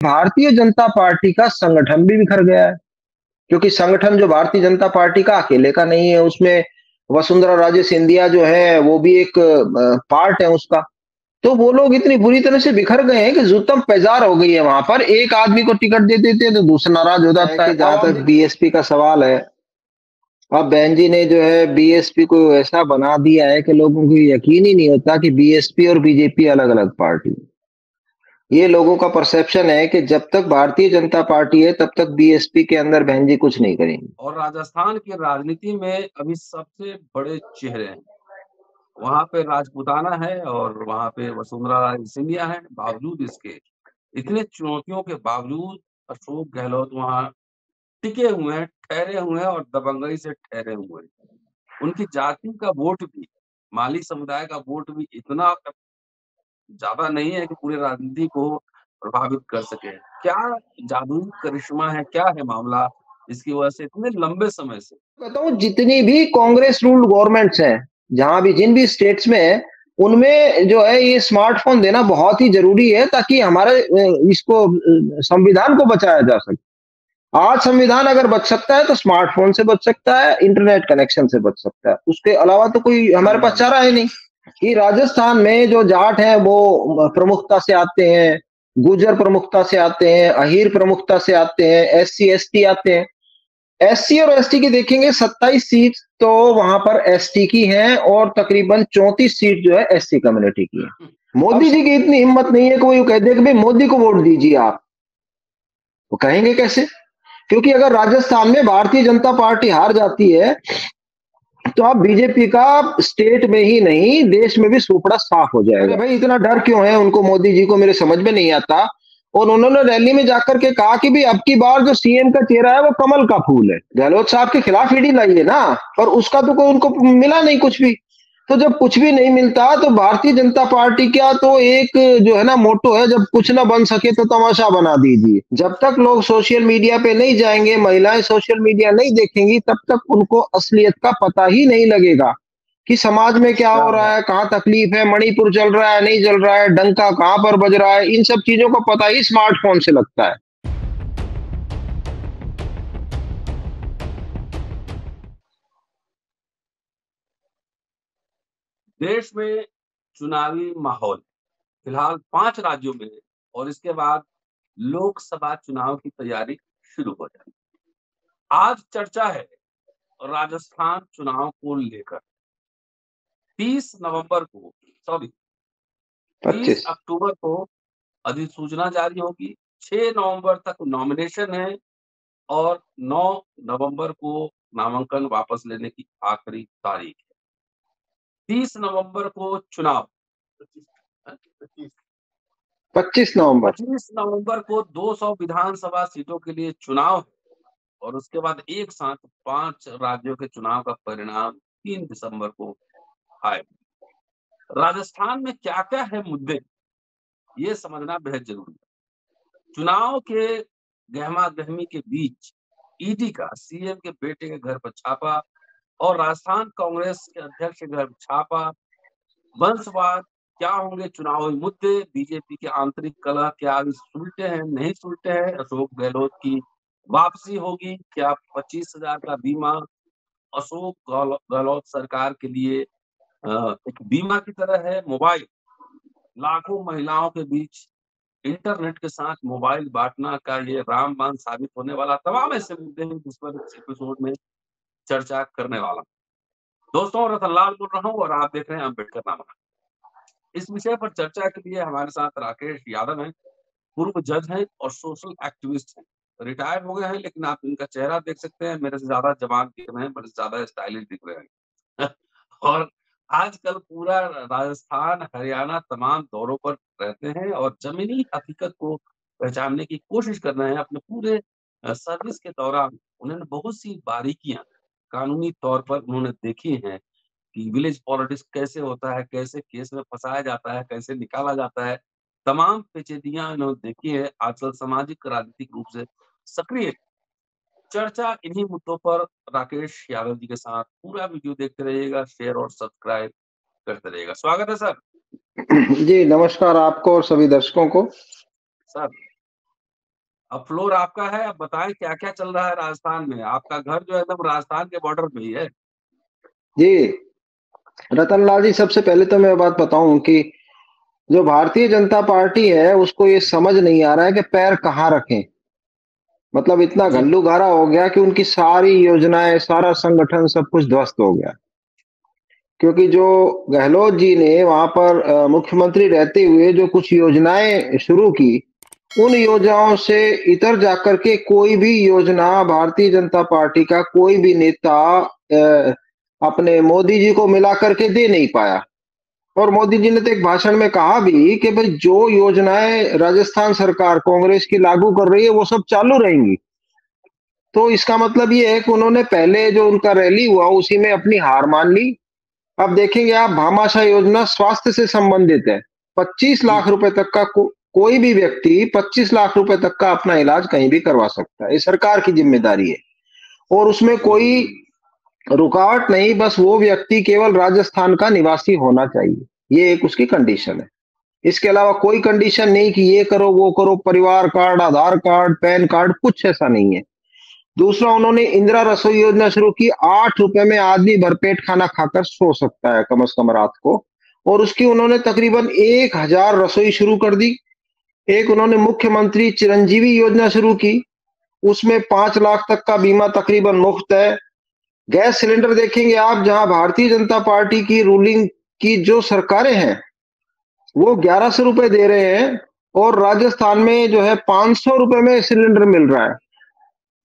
Bharatiya Janata party का संगठन भी बिखर गया है, क्योंकि संगठन जो भारतीय जनता पार्टी का अकेले का नहीं है, उसमें वसुंधरा राजे सिंधिया जो है वो भी एक पार्ट है उसका। तो वो लोग इतनी बुरी तरह से बिखर गए हैं कि जुत्तम पैजार हो गई है वहां पर। एक आदमी को टिकट दे देते हैं तो दूसरा नाराज हो जाता है। जहां तक बीएसपी का सवाल है, अब बहन जी ने जो है बीएसपी को ऐसा बना दिया है कि लोगों को यकीन ही नहीं होता कि बीएसपी और बीजेपी अलग अलग पार्टी। ये लोगों का परसेप्शन है कि जब तक भारतीय जनता पार्टी है तब तक बीएसपी के अंदर बहन जी कुछ नहीं करेंगे। और राजस्थान की राजनीति में अभी सबसे बड़े चेहरे हैं। वहां पे राजपूताना है और वहां पे वसुंधरा राजे सिंधिया है। बावजूद इसके, इतने चुनौतियों के बावजूद अशोक गहलोत वहां टिके हुए हैं, ठहरे हुए हैं और दबंगई से ठहरे हुए हैं। उनकी जाति का वोट भी, माली समुदाय का वोट भी इतना ज्यादा नहीं है कि पूरी राजनीति को प्रभावित कर सके। क्या जादुई करिश्मा है, क्या है मामला, इसकी वजह से इतने लंबे समय से कहता हूँ जितनी भी कांग्रेस रूल्ड गवर्नमेंट्स हैं, जहां भी जिन भी स्टेट्स में है, उनमें जो है ये स्मार्टफोन देना बहुत ही जरूरी है ताकि हमारे इसको संविधान को बचाया जा सके। आज संविधान अगर बच सकता है तो स्मार्टफोन से बच सकता है, इंटरनेट कनेक्शन से बच सकता है, उसके अलावा तो कोई हमारे पास चारा है नहीं। कि राजस्थान में जो जाट हैं वो प्रमुखता से आते हैं, गुर्जर प्रमुखता से आते हैं, अहीर प्रमुखता से आते हैं, एससी एसटी आते हैं। एससी और एसटी की देखेंगे 27 सीट तो वहां पर एसटी की हैं और तकरीबन 34 सीट जो है एससी कम्युनिटी की है। मोदी जी की इतनी हिम्मत नहीं है कि वो कह दे कि भाई मोदी को वोट दीजिए आप। वो कहेंगे कैसे? क्योंकि अगर राजस्थान में भारतीय जनता पार्टी हार जाती है तो आप बीजेपी का स्टेट में ही नहीं देश में भी सुपड़ा साफ हो जाएगा। भाई इतना डर क्यों है उनको मोदी जी को, मेरे समझ में नहीं आता। और उन्होंने रैली में जाकर के कहा कि भाई अब की बार जो सीएम का चेहरा है वो कमल का फूल है। गहलोत साहब के खिलाफ ईडी लाई है ना, पर उसका तो कोई उनको मिला नहीं कुछ भी। तो जब कुछ भी नहीं मिलता तो भारतीय जनता पार्टी का तो एक जो है ना मोटो है, जब कुछ ना बन सके तो तमाशा बना दीजिए। जब तक लोग सोशल मीडिया पे नहीं जाएंगे, महिलाएं सोशल मीडिया नहीं देखेंगी, तब तक उनको असलियत का पता ही नहीं लगेगा कि समाज में क्या हो रहा है, कहाँ तकलीफ है, मणिपुर चल रहा है नहीं चल रहा है, डंका कहाँ पर बज रहा है। इन सब चीजों का पता ही स्मार्टफोन से लगता है। देश में चुनावी माहौल फिलहाल 5 राज्यों में है और इसके बाद लोकसभा चुनाव की तैयारी शुरू हो जाएगी। आज चर्चा है राजस्थान चुनाव को लेकर। 30 नवंबर को, सॉरी 30 25 अक्टूबर को अधिसूचना जारी होगी। 6 नवंबर तक नॉमिनेशन है और 9 नवंबर को नामांकन वापस लेने की आखिरी तारीख है। 30 नवंबर को चुनाव, 25 नवंबर 25 नवंबर को 200 विधानसभा सीटों के लिए चुनाव है और उसके बाद एक साथ 5 राज्यों के चुनाव का परिणाम 3 दिसंबर को आएगा। राजस्थान में क्या क्या है मुद्दे, ये समझना बेहद जरूरी है। चुनाव के गहमा गहमी के बीच ईडी का सीएम के बेटे के घर पर छापा और राजस्थान कांग्रेस के अध्यक्ष के घर पर छापा। वंशवाद, क्या होंगे चुनावी मुद्दे, बीजेपी के आंतरिक कलह क्या अभी सुलटे हैं नहीं सुलटे हैं, अशोक गहलोत की वापसी होगी क्या, 25,000 का बीमा अशोक गहलोत सरकार के लिए एक बीमा की तरह है। मोबाइल, लाखों महिलाओं के बीच इंटरनेट के साथ मोबाइल बांटना का ये रामबाण साबित होने वाला, तमाम ऐसे मुद्दे हैं जिस पर इस एपिसोड में चर्चा करने वाला। दोस्तों, रतनलाल बोल रहा हूँ और आप देख रहे हैं अम्बेडकर नामा। इस विषय पर चर्चा के लिए हमारे साथ राकेश यादव हैं, पूर्व जज हैं और सोशल एक्टिविस्ट हैं। रिटायर हो गए हैं लेकिन आप इनका चेहरा देख सकते हैं, मेरे से ज्यादा जवान दिख रहे हैं, मेरे से ज्यादा स्टाइलिश दिख रहे हैं। और आजकल पूरा राजस्थान, हरियाणा तमाम दौरों पर रहते हैं और जमीनी हकीकत को पहचानने की कोशिश कर रहे हैं। अपने पूरे सर्विस के दौरान उन्होंने बहुत सी बारीकियां कानूनी तौर पर उन्होंने देखी हैं कि विलेज पॉलिटिक्स कैसे होता है, कैसे केस में फंसाया जाता है, कैसे निकाला जाता है। तमाम पेचीदियां इन्होंने देखी है। आजकल सामाजिक राजनीतिक रूप से सक्रिय चर्चा इन्हीं मुद्दों पर राकेश यादव जी के साथ। पूरा वीडियो देखते रहिएगा, शेयर और सब्सक्राइब करते रहिएगा। स्वागत है सर। जी नमस्कार आपको और सभी दर्शकों को। सर, अब फ्लोर आपका है, अब बताएं क्या क्या चल रहा है राजस्थान में। आपका घर जो है एकदम राजस्थान के बॉर्डर पे ही है। जी रतन लाल जी, सबसे पहले तो मैं बात बताऊं कि जो भारतीय जनता पार्टी है उसको ये समझ नहीं आ रहा है कि पैर कहाँ रखें। मतलब इतना जी घल्लूघारा हो गया कि उनकी सारी योजनाएं, सारा संगठन, सब कुछ ध्वस्त हो गया। क्योंकि जो गहलोत जी ने वहां पर मुख्यमंत्री रहते हुए जो कुछ योजनाएं शुरू की, उन योजनाओं से इतर जाकर के कोई भी योजना भारतीय जनता पार्टी का कोई भी नेता अपने मोदी जी को मिला करके दे नहीं पाया। और मोदी जी ने तो एक भाषण में कहा भी कि भाई जो योजनाएं राजस्थान सरकार कांग्रेस की लागू कर रही है वो सब चालू रहेंगी। तो इसका मतलब ये है कि उन्होंने पहले जो उनका रैली हुआ उसी में अपनी हार मान ली। अब देखेंगे आप, भामाशाह योजना स्वास्थ्य से संबंधित है। 25 जी लाख रुपए तक का कोई भी व्यक्ति 25 लाख रुपए तक का अपना इलाज कहीं भी करवा सकता है। ये सरकार की जिम्मेदारी है और उसमें कोई रुकावट नहीं, बस वो व्यक्ति केवल राजस्थान का निवासी होना चाहिए, ये एक उसकी कंडीशन है। इसके अलावा कोई कंडीशन नहीं कि ये करो वो करो, परिवार कार्ड, आधार कार्ड, पैन कार्ड, कुछ ऐसा नहीं है। दूसरा, उन्होंने इंदिरा रसोई योजना शुरू की। 8 रुपए में आदमी भरपेट खाना खाकर सो सकता है कम से कम रात को। और उसकी उन्होंने तकरीबन 1000 रसोई शुरू कर दी। एक उन्होंने मुख्यमंत्री चिरंजीवी योजना शुरू की, उसमें 5 लाख तक का बीमा तकरीबन मुफ्त है। गैस सिलेंडर देखेंगे आप, जहां भारतीय जनता पार्टी की रूलिंग की जो सरकारें हैं वो 1100 रुपए दे रहे हैं और राजस्थान में जो है 500 रुपए में सिलेंडर मिल रहा है।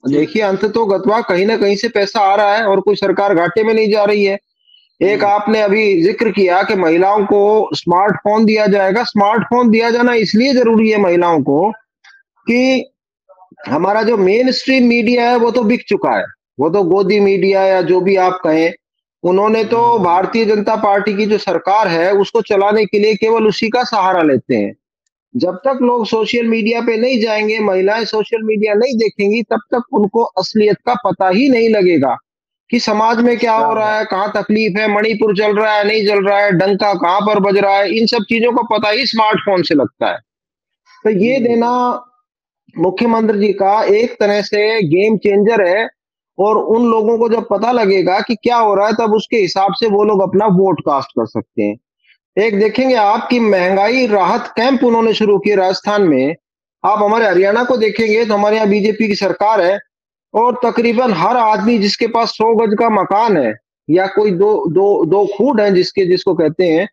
जी देखिए, अंत तो गतवा कहीं ना कहीं से पैसा आ रहा है और कोई सरकार घाटे में नहीं जा रही है। एक हम्म, आपने अभी जिक्र किया कि महिलाओं को स्मार्टफोन दिया जाएगा। स्मार्टफोन दिया जाना इसलिए जरूरी है महिलाओं को कि हमारा जो मेन स्ट्रीम मीडिया है वो तो बिक चुका है। वो तो गोदी मीडिया या जो भी आप कहें, उन्होंने तो हम्म, भारतीय जनता पार्टी की जो सरकार है उसको चलाने के लिए केवल उसी का सहारा लेते हैं। जब तक लोग सोशल मीडिया पे नहीं जाएंगे, महिलाएं सोशल मीडिया नहीं देखेंगी, तब तक उनको असलियत का पता ही नहीं लगेगा कि समाज में क्या क्या हो रहा बात। है, कहाँ तकलीफ है, मणिपुर चल रहा है नहीं चल रहा है, डंका कहाँ पर बज रहा है। इन सब चीजों का पता ही स्मार्टफोन से लगता है। तो जी ये देना मुख्यमंत्री जी का एक तरह से गेम चेंजर है। और उन लोगों को जब पता लगेगा कि क्या हो रहा है, तब उसके हिसाब से वो लोग अपना वोट कास्ट कर सकते हैं। एक देखेंगे आप कि महंगाई राहत कैंप उन्होंने शुरू किए राजस्थान में। आप हमारे हरियाणा को देखेंगे तो हमारे यहाँ बीजेपी की सरकार है और तकरीबन हर आदमी जिसके पास 100 गज का मकान है या कोई दो दो दो खूड है जिसके जिसको कहते हैं,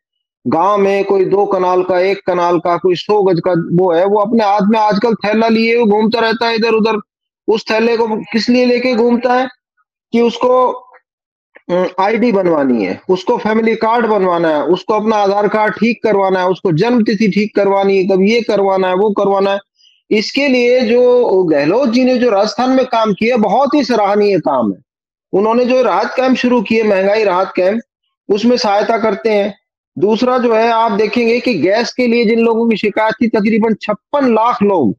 गांव में कोई 2 कनाल का, 1 कनाल का, कोई 100 गज का वो है, वो अपने हाथ में आजकल थैला लिए हुए घूमता रहता है इधर उधर। उस थैले को किस लिए लेके घूमता है कि उसको आईडी बनवानी है, उसको फैमिली कार्ड बनवाना है, उसको अपना आधार कार्ड ठीक करवाना है, उसको जन्म तिथि ठीक करवानी है, कभी ये करवाना है वो करवाना है। इसके लिए जो गहलोत जी ने जो राजस्थान में काम किया, बहुत ही सराहनीय काम है। उन्होंने जो राहत कैंप शुरू किए, महंगाई राहत कैंप, उसमें सहायता करते हैं। दूसरा जो है, आप देखेंगे कि गैस के लिए जिन लोगों की शिकायत थी, तकरीबन 56 लाख लोग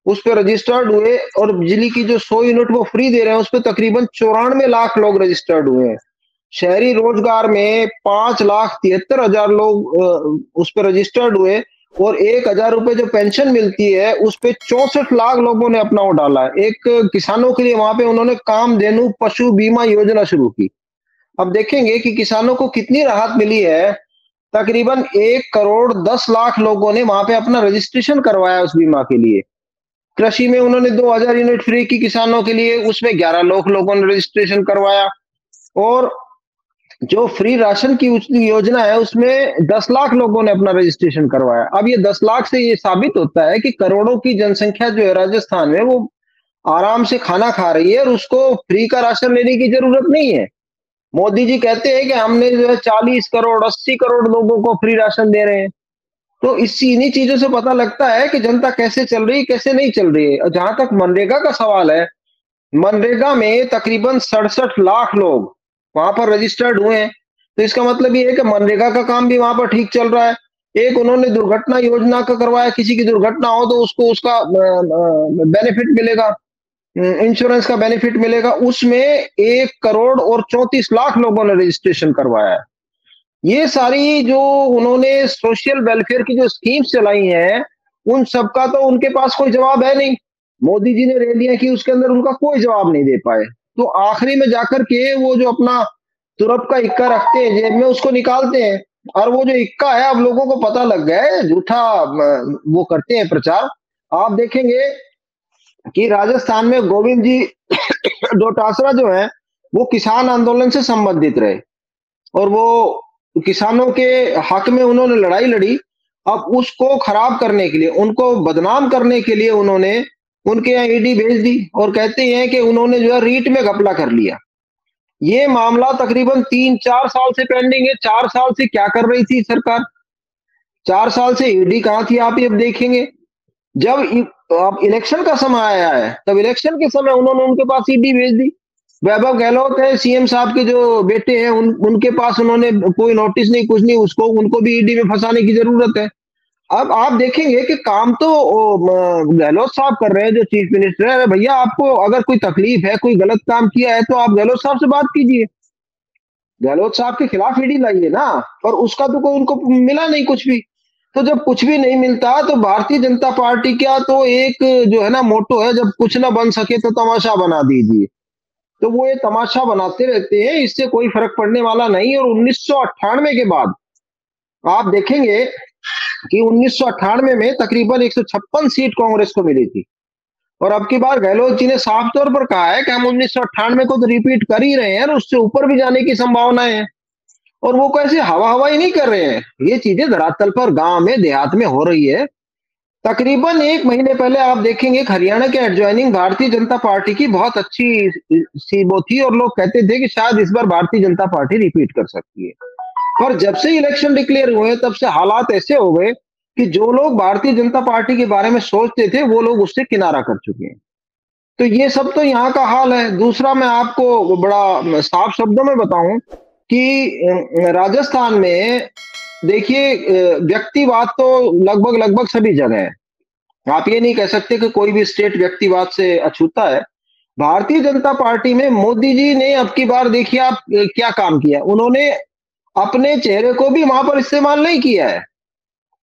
उस पर रजिस्टर्ड हुए और बिजली की जो 100 यूनिट वो फ्री दे रहे हैं उस पर तकरीबन 94 लाख लोग रजिस्टर्ड हुए हैं। शहरी रोजगार में 5,73,000 लोग उस पर रजिस्टर्ड हुए और 1,000 रुपए जो पेंशन मिलती है उस पे 64 लाख लोगों ने अपना वो डाला है। एक किसानों के लिए वहां पे उन्होंने कामधेनु पशु बीमा योजना शुरू की। अब देखेंगे कि किसानों को कितनी राहत मिली है। तकरीबन 1,10,00,000 लोगों ने वहां पे अपना रजिस्ट्रेशन करवाया उस बीमा के लिए। कृषि में उन्होंने 2,000 यूनिट फ्री की किसानों के लिए, उसमें 11 लाख लोगों ने रजिस्ट्रेशन करवाया। और जो फ्री राशन की योजना है उसमें 10 लाख लोगों ने अपना रजिस्ट्रेशन करवाया। अब ये 10 लाख से ये साबित होता है कि करोड़ों की जनसंख्या जो है राजस्थान में, वो आराम से खाना खा रही है और उसको फ्री का राशन लेने की जरूरत नहीं है। मोदी जी कहते हैं कि हमने जो है 40 करोड़ 80 करोड़ लोगों को फ्री राशन दे रहे हैं। तो इन्हीं चीजों से पता लगता है कि जनता कैसे चल रही है, कैसे नहीं चल रही है। और जहां तक मनरेगा का सवाल है, मनरेगा में तकरीबन 67 लाख लोग वहां पर रजिस्टर्ड हुए हैं। तो इसका मतलब ये है कि मनरेगा का काम भी वहां पर ठीक चल रहा है। एक उन्होंने दुर्घटना योजना का करवाया, किसी की दुर्घटना हो तो उसको उसका बेनिफिट मिलेगा, इंश्योरेंस का बेनिफिट मिलेगा। उसमें 1,34,00,000 लोगों ने रजिस्ट्रेशन करवाया है। ये सारी जो उन्होंने सोशल वेलफेयर की जो स्कीम्स चलाई हैं, उन सबका तो उनके पास कोई जवाब है नहीं। मोदी जी ने रैलियां की, उसके अंदर उनका कोई जवाब नहीं दे पाए। तो आखिरी में जाकर के वो जो अपना तुरप का इक्का रखते हैं जेब में, उसको निकालते हैं। और वो जो इक्का है, अब लोगों को पता लग गया है, झूठा वो करते हैं प्रचार। आप देखेंगे कि राजस्थान में गोविंद जी डोटासरा जो है, वो किसान आंदोलन से संबंधित रहे और वो किसानों के हक में उन्होंने लड़ाई लड़ी। अब उसको खराब करने के लिए, उनको बदनाम करने के लिए उन्होंने उनके यहाँ ईडी भेज दी और कहते हैं कि उन्होंने जो है रीट में घपला कर लिया। ये मामला तकरीबन 3-4 साल से पेंडिंग है। 4 साल से क्या कर रही थी सरकार? 4 साल से ईडी कहाँ थी? आप ये अब देखेंगे, जब अब इलेक्शन का समय आया है, तब इलेक्शन के समय उन्होंने उनके पास ईडी भेज दी। वैभव गहलोत है, सीएम साहब के जो बेटे हैं, उनके पास उन्होंने कोई नोटिस नहीं, कुछ नहीं, उसको उनको भी ईडी में फंसाने की जरूरत है। अब आप देखेंगे कि काम तो गहलोत साहब कर रहे हैं, जो चीफ मिनिस्टर है। अरे भैया, आपको अगर कोई तकलीफ है, कोई गलत काम किया है, तो आप गहलोत साहब से बात कीजिए, गहलोत साहब के खिलाफ ईडी लाइए ना। और उसका तो कोई उनको मिला नहीं कुछ भी। तो जब कुछ भी नहीं मिलता, तो भारतीय जनता पार्टी का तो एक जो है ना मोटो है, जब कुछ ना बन सके तो तमाशा बना दीजिए। तो वो ये तमाशा बनाते रहते हैं, इससे कोई फर्क पड़ने वाला नहीं। और 1998 के बाद आप देखेंगे कि 1998 में तकरीबन 156 सीट कांग्रेस को मिली थी। और अब की बार गहलोत जी ने साफ तौर पर कहा है कि हम 1998 को तो रिपीट कर ही रहे हैं और उससे ऊपर भी जाने की संभावनाएं हैं। और वो कैसे हवा हवाई नहीं कर रहे हैं, ये चीजें धरातल पर गांव में देहात में हो रही है। तकरीबन 1 महीने पहले आप देखेंगे हरियाणा के एडजॉइनिंग भारतीय जनता पार्टी की बहुत अच्छी सी वो थी और लोग कहते थे कि शायद इस बार भारतीय जनता पार्टी रिपीट कर सकती है। पर जब से इलेक्शन डिक्लेयर हुए, तब से हालात ऐसे हो गए कि जो लोग भारतीय जनता पार्टी के बारे में सोचते थे, वो लोग उससे किनारा कर चुके हैं। तो ये सब तो यहाँ का हाल है। दूसरा, मैं आपको बड़ा साफ शब्दों में बताऊं कि राजस्थान में देखिए, व्यक्तिवाद तो लगभग लगभग सभी जगह है। आप ये नहीं कह सकते कि कोई भी स्टेट व्यक्तिवाद से अछूता है। भारतीय जनता पार्टी में मोदी जी ने अब की बार देखिए आप क्या काम किया। उन्होंने अपने चेहरे को भी वहां पर इस्तेमाल नहीं किया है।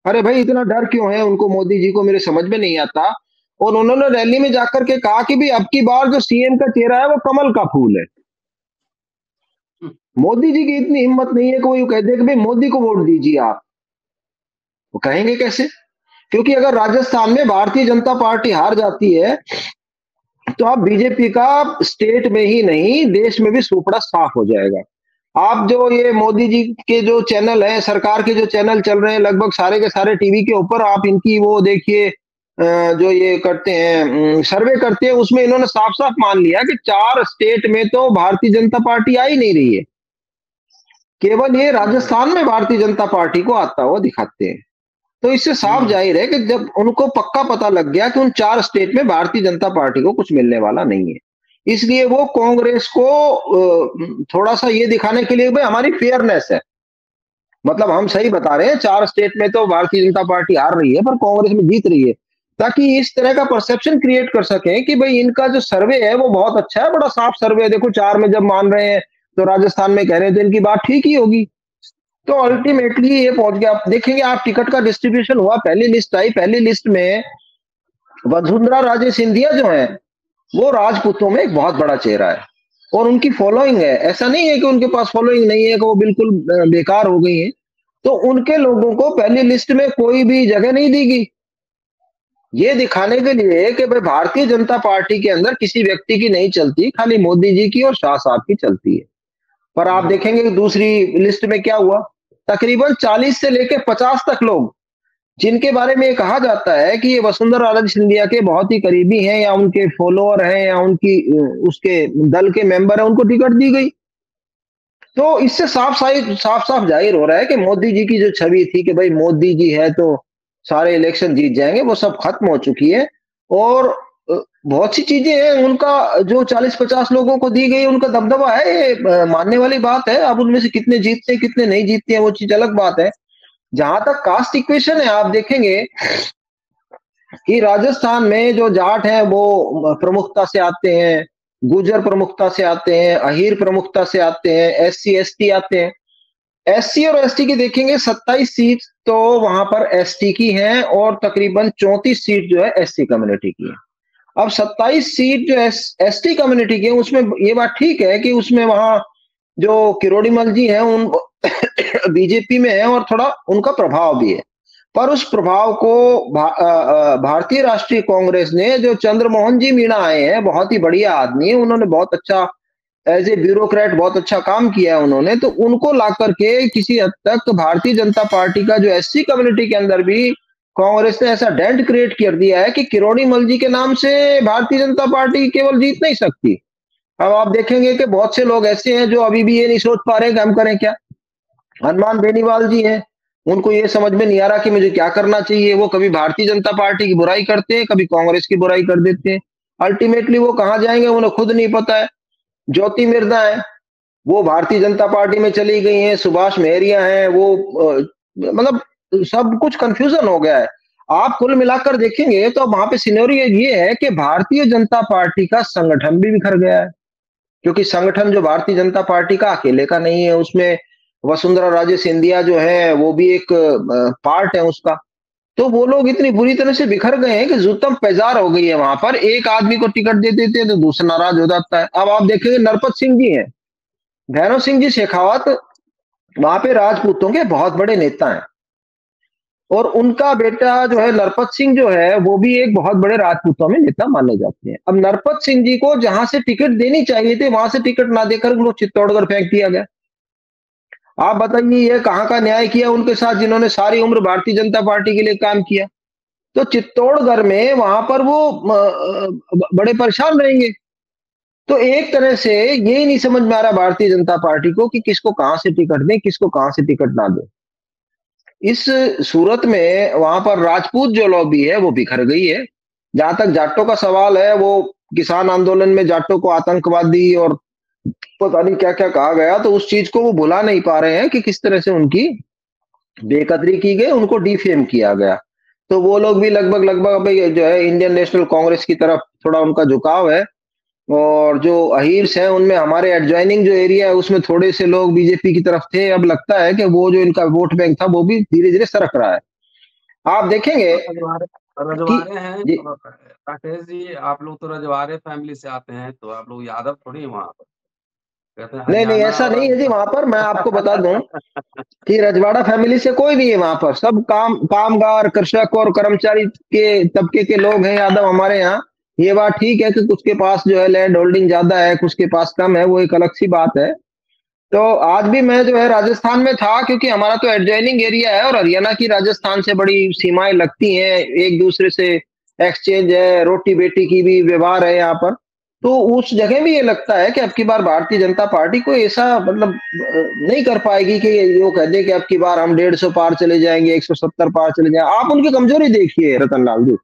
अरे भाई, इतना डर क्यों है उनको मोदी जी को, मेरे समझ में नहीं आता। और उन्होंने रैली में जाकर के कहा कि भी अब की बार जो सीएम का चेहरा है वो कमल का फूल है। मोदी जी की इतनी हिम्मत नहीं है कि वो कह दे कि भाई मोदी को वोट दीजिए आप। वो कहेंगे कैसे? क्योंकि अगर राजस्थान में भारतीय जनता पार्टी हार जाती है, तो आप बीजेपी का स्टेट में ही नहीं, देश में भी सुपड़ा साफ हो जाएगा। आप जो ये मोदी जी के जो चैनल है, सरकार के जो चैनल चल रहे हैं, लगभग सारे के सारे टीवी के ऊपर आप इनकी वो देखिए, जो ये करते हैं, सर्वे करते हैं, उसमें इन्होंने साफ साफ मान लिया कि 4 स्टेट में तो भारतीय जनता पार्टी आ ही नहीं रही है। केवल ये राजस्थान में भारतीय जनता पार्टी को आता हुआ दिखाते हैं। तो इससे साफ जाहिर है कि जब उनको पक्का पता लग गया कि उन 4 स्टेट में भारतीय जनता पार्टी को कुछ मिलने वाला नहीं है, इसलिए वो कांग्रेस को थोड़ा सा ये दिखाने के लिए भाई हमारी फेयरनेस है, मतलब हम सही बता रहे हैं, 4 स्टेट में तो भारतीय जनता पार्टी हार रही है पर कांग्रेस में जीत रही है, ताकि इस तरह का परसेप्शन क्रिएट कर सके कि भाई इनका जो सर्वे है वो बहुत अच्छा है, बड़ा साफ सर्वे है। देखो 4 में जब मान रहे हैं तो राजस्थान में कह रहे हैं तो इनकी बात ठीक ही होगी। तो अल्टीमेटली ये पहुंच गया। आप देखेंगे, आप टिकट का डिस्ट्रीब्यूशन हुआ, पहली लिस्ट आई, पहली लिस्ट में वसुंधरा राजे सिंधिया जो है वो राजपूतों में एक बहुत बड़ा चेहरा है और उनकी फॉलोइंग है। ऐसा नहीं है कि उनके पास फॉलोइंग नहीं है, कि वो बिल्कुल बेकार हो गई है। तो उनके लोगों को पहली लिस्ट में कोई भी जगह नहीं दी गई, ये दिखाने के लिए कि भाई भारतीय जनता पार्टी के अंदर किसी व्यक्ति की नहीं चलती, खाली मोदी जी की और शाह साहब की चलती है। पर आप देखेंगे कि दूसरी लिस्ट में क्या हुआ, तकरीबन 40 से लेकर 50 तक लोग जिनके बारे में ये कहा जाता है कि ये वसुंधरा राजे सिंधिया के बहुत ही करीबी हैं या उनके फॉलोअर हैं या उनकी उसके दल के मेंबर हैं, उनको टिकट दी गई। तो इससे साफ साफ जाहिर हो रहा है कि मोदी जी की जो छवि थी कि भाई मोदी जी है तो सारे इलेक्शन जीत जाएंगे, वो सब खत्म हो चुकी है। और बहुत सी चीजें हैं, उनका जो 40-50 लोगों को दी गई उनका दबदबा है, ये मानने वाली बात है। अब उनमें से कितने जीतते हैं कितने नहीं जीतते हैं वो चीज अलग बात है। जहां तक कास्ट इक्वेशन है, आप देखेंगे कि राजस्थान में जो जाट हैं वो प्रमुखता से आते हैं, गुर्जर प्रमुखता से आते हैं, अहीर प्रमुखता से आते हैं, एससी एसटी आते हैं। एससी और एसटी की देखेंगे 27 सीट तो वहां पर एसटी की हैं और तकरीबन 34 सीट जो है एससी कम्युनिटी की है। अब 27 सीट जो एसटी कम्युनिटी के, उसमें ये बात ठीक है कि उसमें वहां जो किरोड़ीमल जी हैं उन बीजेपी में है और थोड़ा उनका प्रभाव भी है, पर उस प्रभाव को भारतीय राष्ट्रीय कांग्रेस ने, जो चंद्रमोहन जी मीणा आए हैं, बहुत ही बढ़िया आदमी है, उन्होंने बहुत अच्छा एज ए ब्यूरोक्रेट बहुत अच्छा काम किया है उन्होंने, तो उनको ला करके किसी हद तक भारतीय जनता पार्टी का जो एससी कम्युनिटी के अंदर भी कांग्रेस ने ऐसा डेंट क्रिएट कर दिया है कि किरोड़ीमल जी के नाम से भारतीय जनता पार्टी केवल जीत नहीं सकती। अब आप देखेंगे कि बहुत से लोग ऐसे हैं जो अभी भी ये नहीं सोच पा रहे कि हम करें क्या। हनुमान बेनीवाल जी हैं, उनको ये समझ में नहीं आ रहा कि मुझे क्या करना चाहिए। वो कभी भारतीय जनता पार्टी की बुराई करते हैं, कभी कांग्रेस की बुराई कर देते हैं, अल्टीमेटली वो कहां जाएंगे उन्हें खुद नहीं पता है। ज्योति मिर्धा है, वो भारतीय जनता पार्टी में चली गई हैं। सुभाष मेहरिया हैं, वो मतलब सब कुछ कंफ्यूजन हो गया है। आप कुल मिलाकर देखेंगे तो वहां पे सिनेरियो ये है कि भारतीय जनता पार्टी का संगठन भी बिखर गया है, क्योंकि संगठन जो भारतीय जनता पार्टी का अकेले का नहीं है, उसमें वसुंधरा राजे सिंधिया जो है वो भी एक पार्ट है उसका। तो वो लोग इतनी बुरी तरह से बिखर गए हैं कि जुत्तम पैजार हो गई है वहां पर। एक आदमी को टिकट दे देते हैं तो दूसरा नाराज हो जाता है। अब आप देखेंगे नरपत सिंह जी हैं, भैरव सिंह जी शेखावत वहां पे राजपूतों के बहुत बड़े नेता हैं, और उनका बेटा जो है नरपत सिंह जो है वो भी एक बहुत बड़े राजपूतों में नेता माने जाते हैं। अब नरपत सिंह जी को जहां से टिकट देनी चाहिए थी वहां से टिकट ना देकर उनको चित्तौड़गढ़ फेंक दिया गया। आप बताइए ये कहां का न्याय किया उनके साथ, जिन्होंने सारी उम्र भारतीय जनता पार्टी के लिए काम किया। तो चित्तौड़गढ़ में वहां पर वो बड़े परेशान रहेंगे। तो एक तरह से ये नहीं समझ में आ रहा भारतीय जनता पार्टी को कि किसको कहां से टिकट दें, किसको कहां से टिकट ना दें। इस सूरत में वहां पर राजपूत जो लॉबी है वो बिखर गई है। जहां तक जाटों का सवाल है, वो किसान आंदोलन में जाटों को आतंकवादी और पता नहीं क्या क्या कहा गया, तो उस चीज को वो भुला नहीं पा रहे हैं कि किस तरह से उनकी बेकदरी की गई, उनको डिफेम किया गया। तो वो लोग भी लगभग लगभग जो है इंडियन नेशनल कांग्रेस की तरफ थोड़ा उनका झुकाव है। और जो अहीर्स हैं उनमें हमारे एडजॉइनिंग जो एरिया है उसमें थोड़े से लोग बीजेपी की तरफ थे। अब लगता है कि वो जो इनका वोट बैंक था वो भी धीरे धीरे सरक रहा है। आप देखेंगे रजवाड़े हैं राकेश जी, आप लोग तो रजवाड़े फैमिली से आते हैं, तो आप लोग यादव थोड़ी वहां पर कहते हैं नहीं ऐसा नहीं है जी। वहां पर मैं आपको बता दूं कि रजवाड़ा फैमिली से कोई नहीं है वहां पर। सब कामगार, कृषक और कर्मचारी के तबके के लोग हैं यादव हमारे यहाँ। ये बात ठीक है कि कुछ के पास जो है लैंड होल्डिंग ज्यादा है, कुछ के पास कम है, वो एक अलग सी बात है। तो आज भी मैं जो है राजस्थान में था, क्योंकि हमारा तो एडजॉइनिंग एरिया है और हरियाणा की राजस्थान से बड़ी सीमाएं लगती हैं, एक दूसरे से एक्सचेंज है, रोटी बेटी की भी व्यवहार है यहाँ पर। तो उस जगह भी ये लगता है कि अब की बार भारतीय जनता पार्टी को ऐसा मतलब नहीं कर पाएगी कि वो कह दे कि अब की बार हम 150 पार चले जाएंगे, 170 पार चले जाएंगे। आप उनकी कमजोरी देखिए रतनलाल जी,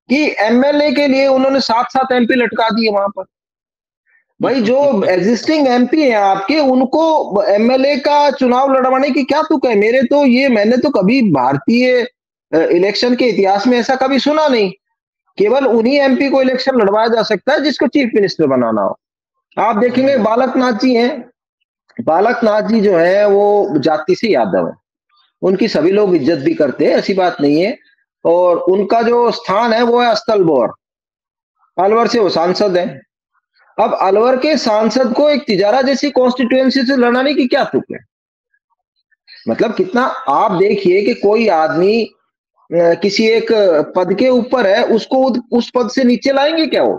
कि एमएलए के लिए उन्होंने 7-7 एमपी लटका दिए वहां पर। भाई जो एग्जिस्टिंग एमपी हैं आपके, उनको एमएलए का चुनाव लड़वाने की क्या तुक है? मैंने तो कभी भारतीय इलेक्शन के इतिहास में ऐसा कभी सुना नहीं। केवल उन्हीं एमपी को इलेक्शन लड़वाया जा सकता है जिसको चीफ मिनिस्टर बनाना हो। आप देखेंगे बालक नाथ जी हैं, बालक नाथ जी जो है वो जाति से यादव है, उनकी सभी लोग इज्जत भी करते हैं, ऐसी बात नहीं है। और उनका जो स्थान है वो है अस्तलबोर, अलवर से वो सांसद है। अब अलवर के सांसद को एक तिजारा जैसी कॉन्स्टिट्यूएंसी से लड़ाने की क्या तुक है? मतलब कितना आप देखिए कि कोई आदमी किसी एक पद के ऊपर है, उसको उस पद से नीचे लाएंगे क्या वो?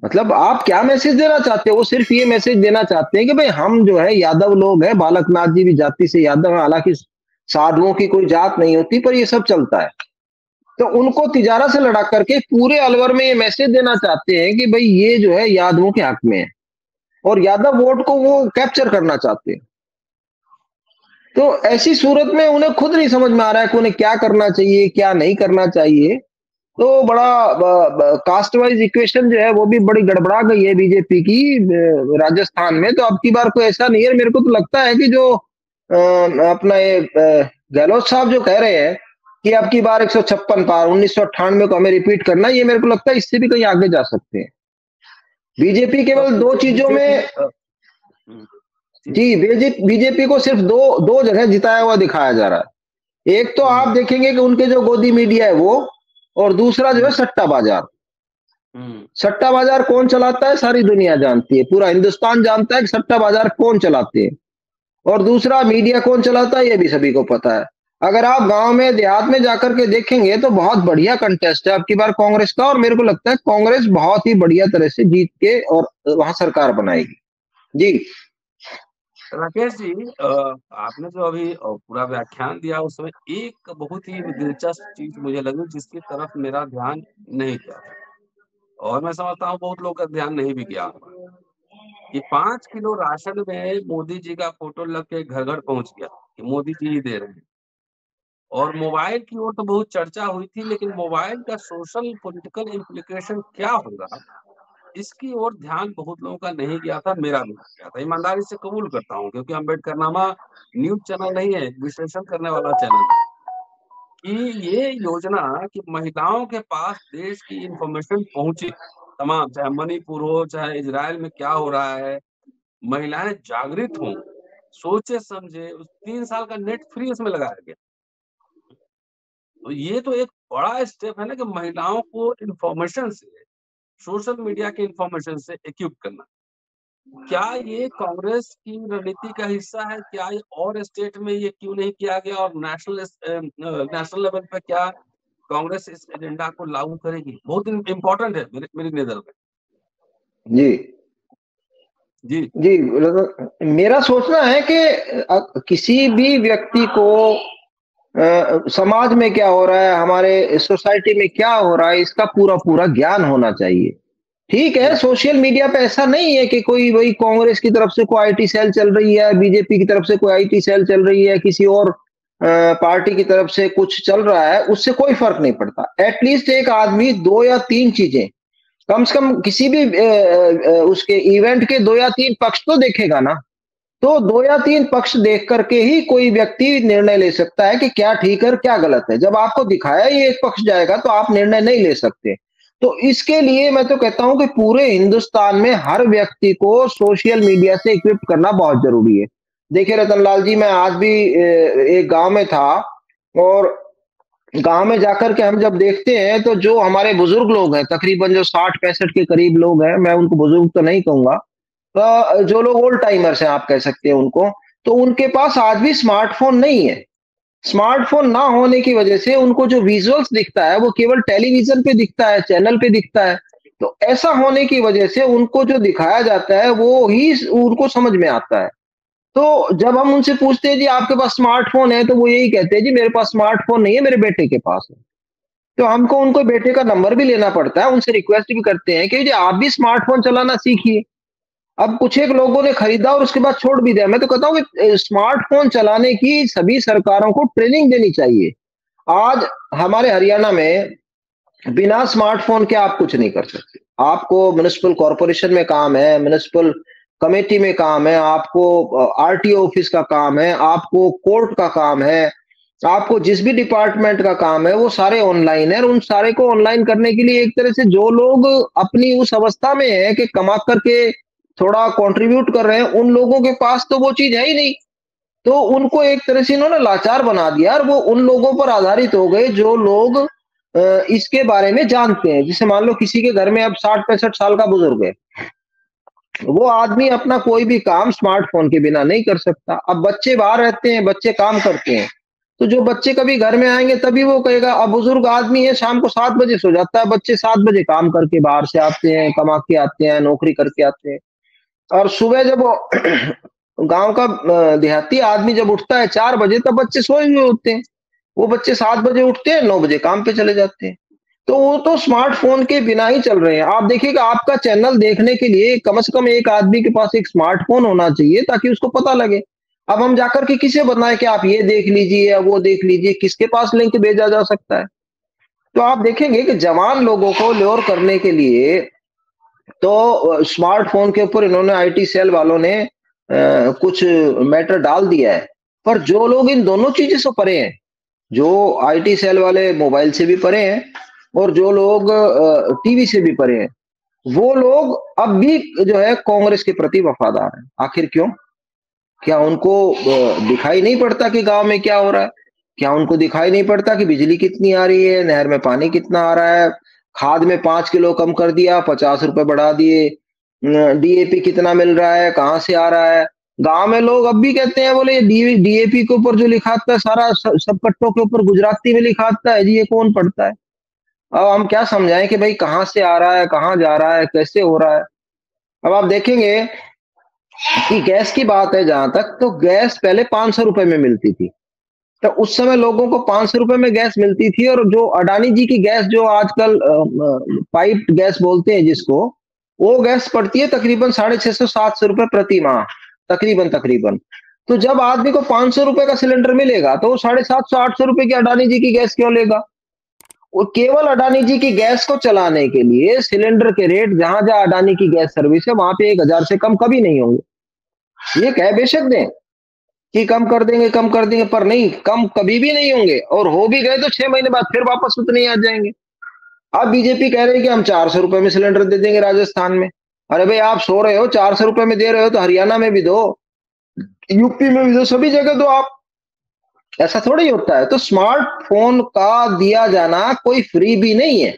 मतलब आप क्या मैसेज देना चाहते हो? वो सिर्फ ये मैसेज देना चाहते हैं कि भाई हम जो है यादव लोग हैं, बालकनाथ जी भी जाति से यादव है, हालांकि साधुओं की कोई जात नहीं होती, पर ये सब चलता है। तो उनको तिजारा से लड़ा करके पूरे अलवर में ये मैसेज देना चाहते हैं कि भाई ये जो है यादवों के हक में है, और यादव वोट को वो कैप्चर करना चाहते हैं। तो ऐसी सूरत में उन्हें खुद नहीं समझ में आ रहा है कि उन्हें क्या करना चाहिए, क्या नहीं करना चाहिए। तो बड़ा कास्ट वाइज इक्वेशन जो है वो भी बड़ी गड़बड़ा गई है बीजेपी की राजस्थान में। तो अब की बार कोई ऐसा नहीं है। मेरे को तो लगता है कि जो अपना ये गहलोत साहब जो कह रहे हैं कि अब की बार 156 पार 1998 को हमें रिपीट करना, ये मेरे को लगता है इससे भी कहीं आगे जा सकते हैं। बीजेपी केवल दो चीजों में जी, बीजेपी को सिर्फ दो जगह जिताया हुआ दिखाया जा रहा है। एक तो आप देखेंगे कि उनके जो गोदी मीडिया है वो, और दूसरा जो है सट्टा बाजार। सट्टा बाजार कौन चलाता है सारी दुनिया जानती है, पूरा हिंदुस्तान जानता है कि सट्टा बाजार कौन चलाते हैं। और दूसरा, मीडिया कौन चलाता है ये भी सभी को पता है। अगर आप गांव में देहात में जाकर के देखेंगे तो बहुत बढ़िया कंटेस्ट है अब की बार कांग्रेस का, और मेरे को लगता है कांग्रेस बहुत ही बढ़िया तरह से जीत के और वहां सरकार बनाएगी। जी राकेश जी, आपने जो अभी पूरा व्याख्यान दिया उसमें एक बहुत ही दिलचस्प चीज मुझे लगी जिसकी तरफ मेरा ध्यान नहीं गया था, और मैं समझता हूँ बहुत लोग का ध्यान नहीं भी गया होगा, कि 5 किलो राशन में मोदी जी का फोटो लग के घर घर पहुंच गया कि मोदी जी ही दे रहे हैं। और मोबाइल की ओर तो बहुत चर्चा हुई थी, लेकिन मोबाइल का सोशल पॉलिटिकल इम्प्लीकेशन क्या होगा इसकी ओर ध्यान बहुत लोगों का नहीं गया था, मेरा भी नहीं गया था। ईमानदारी से कबूल करता हूँ, क्योंकि अम्बेडकरनामा न्यूज चैनल नहीं है, विश्लेषण करने वाला चैनल है, कि ये योजना कि महिलाओं के पास देश की इंफॉर्मेशन पहुंचे तमाम, चाहे मणिपुर हो चाहे इजराइल में क्या हो रहा है, महिलाएं जागृत हों, सोचे समझे। उस 3 साल का नेट फ्री इसमें लगाया गया। तो ये तो एक बड़ा स्टेप है ना, कि महिलाओं को इंफॉर्मेशन से, सोशल मीडिया के इंफॉर्मेशन से इक्विप करना। क्या ये कांग्रेस की रणनीति का हिस्सा है? क्या ये और स्टेट में ये क्यों नहीं किया गया, और नेशनल लेवल पे क्या कांग्रेस इस एजेंडा को लागू करेगी? बहुत इम्पोर्टेंट है मेरी नजर में। जी जी जी, मेरा सोचना है कि किसी भी व्यक्ति को समाज में क्या हो रहा है, हमारे सोसाइटी में क्या हो रहा है, इसका पूरा पूरा ज्ञान होना चाहिए। ठीक है, सोशल मीडिया पे ऐसा नहीं है कि कोई वही कांग्रेस की तरफ से कोई आईटी सेल चल रही है, बीजेपी की तरफ से कोई आईटी सेल चल रही है, किसी और पार्टी की तरफ से कुछ चल रहा है, उससे कोई फर्क नहीं पड़ता। एटलीस्ट एक आदमी 2 या 3 चीजें कम से कम किसी भी उसके इवेंट के 2 या 3 पक्ष तो देखेगा ना। तो 2 या 3 पक्ष देख करके ही कोई व्यक्ति निर्णय ले सकता है कि क्या ठीक है और क्या गलत है। जब आपको दिखाया ही एक पक्ष जाएगा तो आप निर्णय नहीं ले सकते। तो इसके लिए मैं तो कहता हूं कि पूरे हिंदुस्तान में हर व्यक्ति को सोशल मीडिया से इक्विप करना बहुत जरूरी है। देखिए रतनलाल जी, मैं आज भी एक गांव में था, और गांव में जाकर के हम जब देखते हैं तो जो हमारे बुजुर्ग लोग हैं, तकरीबन जो 60-65 के करीब लोग हैं, मैं उनको बुजुर्ग तो नहीं कहूंगा, जो लोग ओल्ड टाइमर्स हैं आप कह सकते हैं उनको, तो उनके पास आज भी स्मार्टफोन नहीं है। स्मार्टफोन ना होने की वजह से उनको जो विजुअल्स दिखता है वो केवल टेलीविजन पे दिखता है, चैनल पे दिखता है। तो ऐसा होने की वजह से उनको जो दिखाया जाता है वो ही उनको समझ में आता है। तो जब हम उनसे पूछते हैं जी आपके पास स्मार्टफोन है, तो वो यही कहते हैं जी मेरे पास स्मार्टफोन नहीं है, मेरे बेटे के पास है। तो हमको उनको बेटे का नंबर भी लेना पड़ता है, उनसे रिक्वेस्ट भी करते हैं कि जी आप भी स्मार्टफोन चलाना सीखिए। अब कुछ एक लोगों ने खरीदा और उसके बाद छोड़ भी दिया। मैं तो कहता हूँ कि स्मार्टफोन चलाने की सभी सरकारों को ट्रेनिंग देनी चाहिए। आज हमारे हरियाणा में बिना स्मार्टफोन के आप कुछ नहीं कर सकते। आपको म्युनिसिपल कॉर्पोरेशन में काम है, म्युनिसिपल कमेटी में काम है, आपको आरटीओ ऑफिस का काम है, आपको कोर्ट का काम है, आपको जिस भी डिपार्टमेंट का काम है वो सारे ऑनलाइन है। और उन सारे को ऑनलाइन करने के लिए एक तरह से जो लोग अपनी उस अवस्था में है कि कमा करके थोड़ा कंट्रीब्यूट कर रहे हैं, उन लोगों के पास तो वो चीज है ही नहीं। तो उनको एक तरह से इन्होंने लाचार बना दिया, और वो उन लोगों पर आधारित हो गए जो लोग इसके बारे में जानते हैं। जैसे मान लो किसी के घर में अब 60-65 साल का बुजुर्ग है, वो आदमी अपना कोई भी काम स्मार्टफोन के बिना नहीं कर सकता। अब बच्चे बाहर रहते हैं, बच्चे काम करते हैं, तो जो बच्चे कभी घर में आएंगे तभी वो कहेगा। अब बुजुर्ग आदमी है, शाम को 7 बजे सो जाता है, बच्चे 7 बजे काम करके बाहर से आते हैं, कमा के आते हैं, नौकरी करके आते हैं। और सुबह जब वो गांव का देहाती आदमी जब उठता है 4 बजे, तब बच्चे सोए हुए होते हैं। वो बच्चे 7 बजे उठते हैं, 9 बजे काम पे चले जाते हैं। तो वो तो स्मार्टफोन के बिना ही चल रहे हैं। आप देखिएगा, आपका चैनल देखने के लिए कम से कम एक आदमी के पास एक स्मार्टफोन होना चाहिए ताकि उसको पता लगे। अब हम जाकर के किसे बताएं कि आप ये देख लीजिए या वो देख लीजिए, किसके पास लिंक भेजा जा सकता है? तो आप देखेंगे कि जवान लोगों को ल्योर करने के लिए तो स्मार्टफोन के ऊपर इन्होंने आईटी सेल वालों ने कुछ मैटर डाल दिया है। पर जो लोग इन दोनों चीजों से परे हैं, जो आईटी सेल वाले मोबाइल से भी परे हैं और जो लोग टीवी से भी परे हैं, वो लोग अब भी जो है कांग्रेस के प्रति वफादार हैं। आखिर क्यों? क्या उनको दिखाई नहीं पड़ता कि गांव में क्या हो रहा है? क्या उनको दिखाई नहीं पड़ता कि बिजली कितनी आ रही है, नहर में पानी कितना आ रहा है, खाद में 5 किलो कम कर दिया, 50 रुपए बढ़ा दिए। डीएपी कितना मिल रहा है, कहाँ से आ रहा है? गांव में लोग अब भी कहते हैं, बोले डीएपी के ऊपर जो लिखा था सारा सब कट्टों के ऊपर गुजराती में लिखा था है जी, ये कौन पढ़ता है? अब हम क्या समझाएं कि भाई कहाँ से आ रहा है, कहाँ जा रहा है, कैसे हो रहा है? अब आप देखेंगे कि गैस की बात है जहां तक, तो गैस पहले 500 रुपए में मिलती थी। तो उस समय लोगों को 500 रुपए में गैस मिलती थी, और जो अडानी जी की गैस जो आजकल पाइप गैस बोलते हैं जिसको, वो गैस पड़ती है तकरीबन 650-700 रुपए प्रति माह, तकरीबन तकरीबन। तो जब आदमी को 500 रुपए का सिलेंडर मिलेगा, तो वो 750-800 रुपए की अडानी जी की गैस क्यों लेगा? वो केवल अडानी जी की गैस को चलाने के लिए सिलेंडर के रेट जहां जहां अडानी की गैस सर्विस है वहां पे 1000 से कम कभी नहीं होंगे। ये कह बेशक दें कि कम कर देंगे, पर नहीं, कम कभी भी नहीं होंगे, और हो भी गए तो 6 महीने बाद फिर वापस उतने ही आ जाएंगे। अब बीजेपी कह रही है कि हम 400 रुपए में सिलेंडर दे देंगे राजस्थान में। अरे भाई, आप सो रहे हो, 400 रुपए में दे रहे हो तो हरियाणा में भी दो, यूपी में भी दो, सभी जगह दो आप। ऐसा थोड़ी होता है। तो स्मार्टफोन का दिया जाना कोई फ्री भी नहीं है।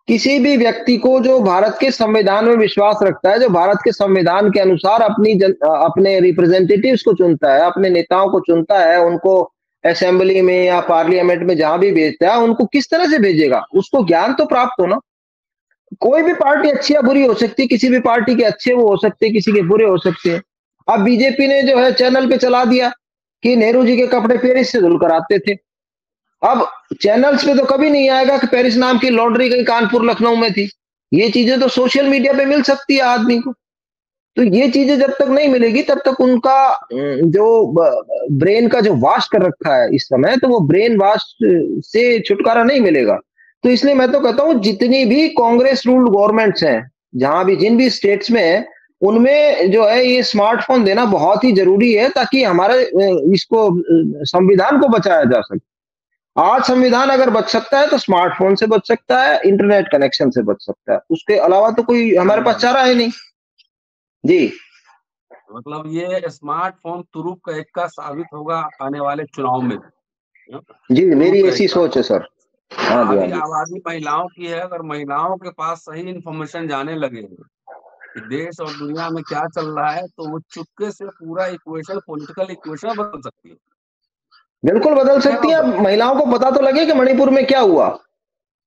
किसी भी व्यक्ति को जो भारत के संविधान में विश्वास रखता है, जो भारत के संविधान के अनुसार अपने रिप्रेजेंटेटिव्स को चुनता है, अपने नेताओं को चुनता है, उनको असेंबली में या पार्लियामेंट में जहां भी भेजता है, उनको किस तरह से भेजेगा? उसको ज्ञान तो प्राप्त हो ना। कोई भी पार्टी अच्छी या बुरी हो सकती है, किसी भी पार्टी के अच्छे वो हो सकते हैं, किसी के बुरे हो सकते हैं। अब बीजेपी ने जो है चैनल पे चला दिया कि नेहरू जी के कपड़े पेरिस से धुल कर आते थे। अब चैनल्स पे तो कभी नहीं आएगा कि पेरिस नाम की लॉन्ड्री कहीं कानपुर लखनऊ में थी। ये चीजें तो सोशल मीडिया पे मिल सकती है आदमी को। तो ये चीजें जब तक नहीं मिलेगी तब तक उनका जो ब्रेन का जो वाश कर रखा है इस समय, तो वो ब्रेन वाश से छुटकारा नहीं मिलेगा। तो इसलिए मैं तो कहता हूं, जितनी भी कांग्रेस रूल्ड गवर्नमेंट्स हैं, जहां भी जिन भी स्टेट्स में है, उनमें जो है ये स्मार्टफोन देना बहुत ही जरूरी है, ताकि हमारे इसको संविधान को बचाया जा सके। आज संविधान अगर बच सकता है तो स्मार्टफोन से बच सकता है, इंटरनेट कनेक्शन से बच सकता है, उसके अलावा तो कोई हमारे पास चारा है नहीं जी। मतलब ये स्मार्टफोन तुरुप का इक्का साबित होगा आने वाले चुनाव में। जी, मेरी तुरुप का ऐसी इक्का। सोच है सर। हाँ जी, हाँ अभी जी। आबादी महिलाओं की है, अगर महिलाओं के पास सही इंफॉर्मेशन जाने लगे कि देश और दुनिया में क्या चल रहा है, तो वो चुपके से पूरा इक्वेशन, पॉलिटिकल इक्वेशन बदल सकती है। बिल्कुल बदल क्या सकती है। होगा? अब महिलाओं को पता तो लगे कि मणिपुर में क्या हुआ।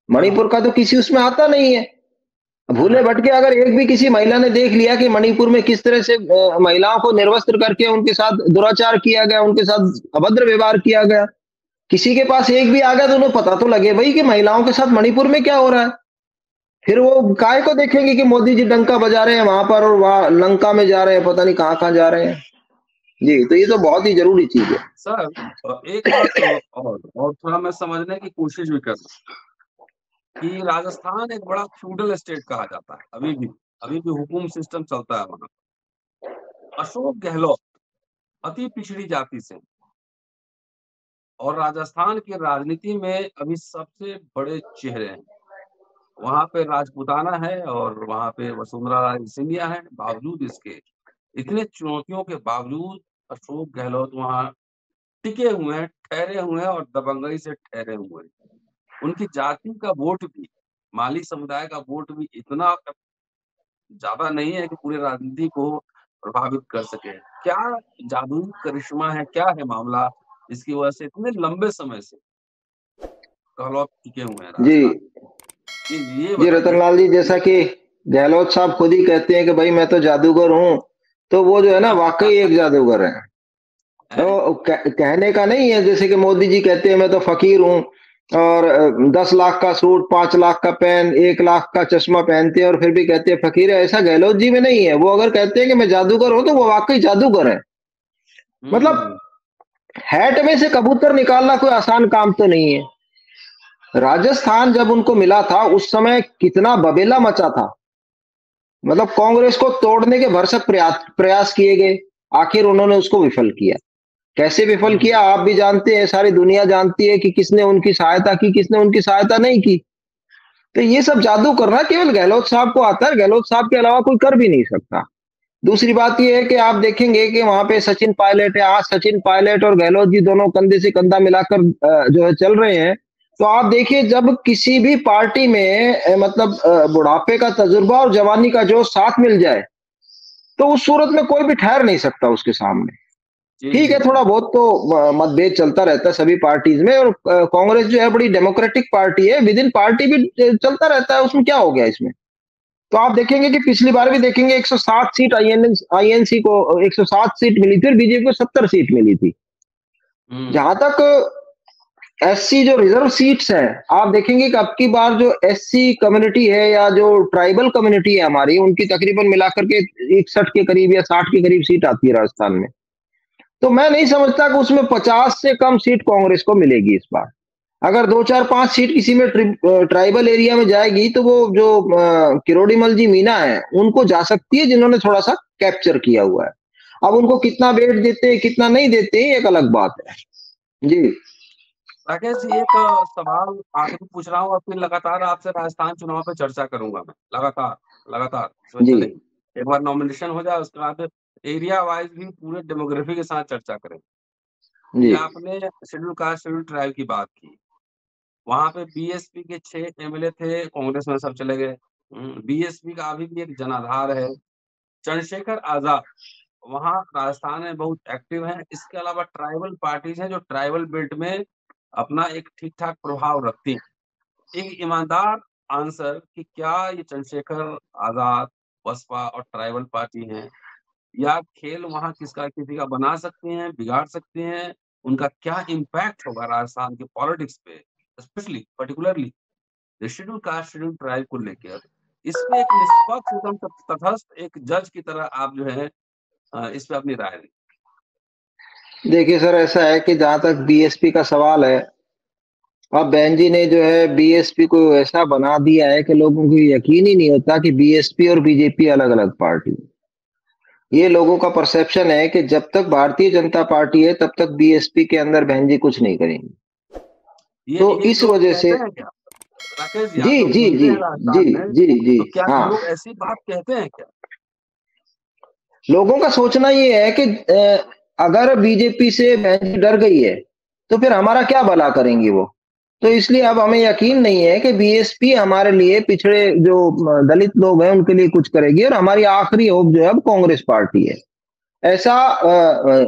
मणिपुर का तो किसी उसमें आता नहीं है। भूले भटके अगर एक भी किसी महिला ने देख लिया कि मणिपुर में किस तरह से महिलाओं को निर्वस्त्र करके उनके साथ दुराचार किया गया, उनके साथ अभद्र व्यवहार किया गया, किसी के पास एक भी आ गया, तो उन्हें पता तो लगे भाई कि महिलाओं के साथ मणिपुर में क्या हो रहा है। फिर वो काय को देखेंगे कि मोदी जी डंका बजा रहे हैं वहां पर, और वहां लंका में जा रहे हैं, पता नहीं कहाँ कहाँ जा रहे हैं। जी, तो ये तो बहुत ही जरूरी चीज है सर। एक बात और थोड़ा मैं समझने की कोशिश भी कर रहा हूं कि राजस्थान एक बड़ा फ्यूडल स्टेट कहा जाता है। अभी भी हुकुम सिस्टम चलता है वहां। अशोक गहलोत अति पिछड़ी जाति से, और राजस्थान की राजनीति में अभी सबसे बड़े चेहरे हैं। वहां पे राजपूताना है और वहां पे वसुंधरा राजे सिंधिया है। बावजूद इसके, इतने चुनौतियों के बावजूद अशोक गहलोत वहां टिके हुए हैं, ठहरे हुए हैं, और दबंगई से ठहरे हुए हैं। उनकी जाति का वोट भी, माली समुदाय का वोट भी इतना ज्यादा नहीं है कि पूरे राजनीति को प्रभावित कर सके। क्या जादुई करिश्मा है, क्या है मामला, जिसकी वजह से इतने लंबे समय से गहलोत टिके हुए हैं जी। राजस्थान? ये जी, बताइए। रतनलाल जी, जैसा कि गहलोत साहब खुद ही कहते हैं कि भाई मैं तो जादूगर हूँ, तो वो जो है ना वाकई एक जादूगर है। तो कहने का नहीं है, जैसे कि मोदी जी कहते हैं मैं तो फकीर हूँ, और 10 लाख का सूट, 5 लाख का पेन, 1 लाख का चश्मा पहनते हैं और फिर भी कहते हैं फकीर है। ऐसा गहलोत जी में नहीं है। वो अगर कहते हैं कि मैं जादूगर हूँ, तो वो वाकई जादूगर है। मतलब हैट में से कबूतर निकालना कोई आसान काम तो नहीं है। राजस्थान जब उनको मिला था उस समय कितना बबेला मचा था। मतलब कांग्रेस को तोड़ने के भरसक प्रयास किए गए, आखिर उन्होंने उसको विफल किया। कैसे विफल किया आप भी जानते हैं, सारी दुनिया जानती है कि किसने उनकी सहायता की, किसने उनकी सहायता नहीं की। तो ये सब जादू करना केवल गहलोत साहब को आता है, गहलोत साहब के अलावा कोई कर भी नहीं सकता। दूसरी बात यह है कि आप देखेंगे कि वहां पे सचिन पायलट है। आज सचिन पायलट और गहलोत जी दोनों कंधे से कंधा मिलाकर जो है चल रहे हैं, तो आप देखिए जब किसी भी पार्टी में मतलब बुढ़ापे का तजुर्बा और जवानी का जोश साथ मिल जाए, तो उस सूरत में कोई भी ठहर नहीं सकता उसके सामने। जी ठीक जी है, जी थोड़ा बहुत तो मतभेद चलता रहता है सभी पार्टीज में, और कांग्रेस जो है बड़ी डेमोक्रेटिक पार्टी है, विद इन पार्टी भी चलता रहता है, उसमें क्या हो गया इसमें। तो आप देखेंगे कि पिछली बार भी देखेंगे 107 सीट आईएनसी को 107 सीट मिली थी और बीजेपी को 70 सीट मिली थी। जहां तक एससी जो रिजर्व सीट्स हैं, आप देखेंगे कि अब की बार जो एससी कम्युनिटी है या जो ट्राइबल कम्युनिटी है हमारी, उनकी तकरीबन मिलाकर के 61 के करीब या 60 के करीब सीट आती है राजस्थान में। तो मैं नहीं समझता कि उसमें 50 से कम सीट कांग्रेस को मिलेगी इस बार। अगर 2 4 5 सीट किसी में ट्राइबल एरिया में जाएगी, तो वो जो किरोड़ीमल जी मीना है उनको जा सकती है, जिन्होंने थोड़ा सा कैप्चर किया हुआ है। अब उनको कितना वेट देते हैं कितना नहीं देते हैं एक अलग बात है जी। राकेश जी, एक सवाल आखिरी पूछ रहा हूँ और फिर लगातार आपसे राजस्थान चुनाव पे चर्चा करूंगा मैं, लगातार लगातार इसमें जी चलेंगे। एक बार नॉमिनेशन हो जाए, उसके बाद एरिया वाइज भी पूरे डेमोग्राफी के साथ चर्चा करें। जी ये आपने शेड्यूल कास्ट शेड्यूल ट्राइब की बात की, वहां पे बीएसपी के 6 एमएलए थे, कांग्रेस में सब चले गए। बीएसपी का अभी भी एक जनाधार है, चंद्रशेखर आजाद वहां राजस्थान में बहुत एक्टिव हैं। इसके अलावा ट्राइबल पार्टीज हैं जो ट्राइबल बेल्ट में अपना एक ठीक ठाक प्रभाव रखती हैं। एक ईमानदार आंसर कि क्या ये चंद्रशेखर आजाद बसपा और ट्राइबल पार्टी हैं, या खेल वहां किसका किसी का बना सकते हैं, बिगाड़ सकते हैं, उनका क्या इम्पैक्ट होगा राजस्थान के पॉलिटिक्स पे, specially particularly schedule caste schedule tribe को लेकर। इसमें एक निष्पक्ष एकदम तटस्थ एक जज की तरह आप जो है इस पे अपनी राय दें। देखिए सर, ऐसा है कि जहां तक बीएसपी का सवाल है, अब बहन जी ने जो है बीएसपी को ऐसा बना दिया है कि लोगों को यकीन ही नहीं होता कि बीएसपी और बीजेपी अलग अलग पार्टी। ये लोगों का परसेप्शन है कि जब तक भारतीय जनता पार्टी है तब तक बीएसपी के अंदर बहन जी कुछ नहीं करेंगी। तो ये इस लोग वजह से कहते हैं क्या राकेश जी, जी आप लोग जी घूमते जी हैं जी राजस्थान में, जी जी तो क्या हाँ, लोग ऐसी बात कहते हैं क्या? लोगों का सोचना ये है कि अगर बीजेपी से बहन जी डर गई है तो फिर हमारा क्या भला करेंगी वो। तो इसलिए अब हमें यकीन नहीं है कि बीएसपी हमारे लिए, पिछड़े जो दलित लोग हैं उनके लिए कुछ करेगी, और हमारी आखिरी होप जो है अब कांग्रेस पार्टी है। ऐसा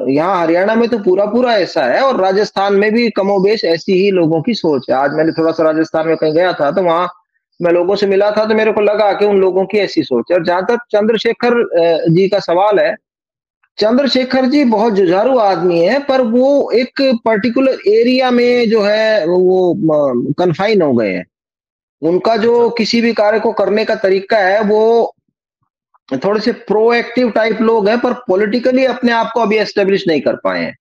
यहाँ हरियाणा में तो पूरा पूरा ऐसा है, और राजस्थान में भी कमोबेश ऐसी ही लोगों की सोच है। आज मैंने थोड़ा सा राजस्थान में कहीं गया था, तो वहां मैं लोगों से मिला था, तो मेरे को लगा कि उन लोगों की ऐसी सोच है। और जहां तक चंद्रशेखर जी का सवाल है, चंद्रशेखर जी बहुत जुझारू आदमी है, पर वो एक पर्टिकुलर एरिया में जो है वो कन्फाइन हो गए हैं। उनका जो अच्छा, किसी भी कार्य को करने का तरीका है, वो थोड़े से प्रोएक्टिव टाइप लोग हैं, पर पॉलिटिकली अपने आप को अभी एस्टेब्लिश नहीं कर पाए हैं।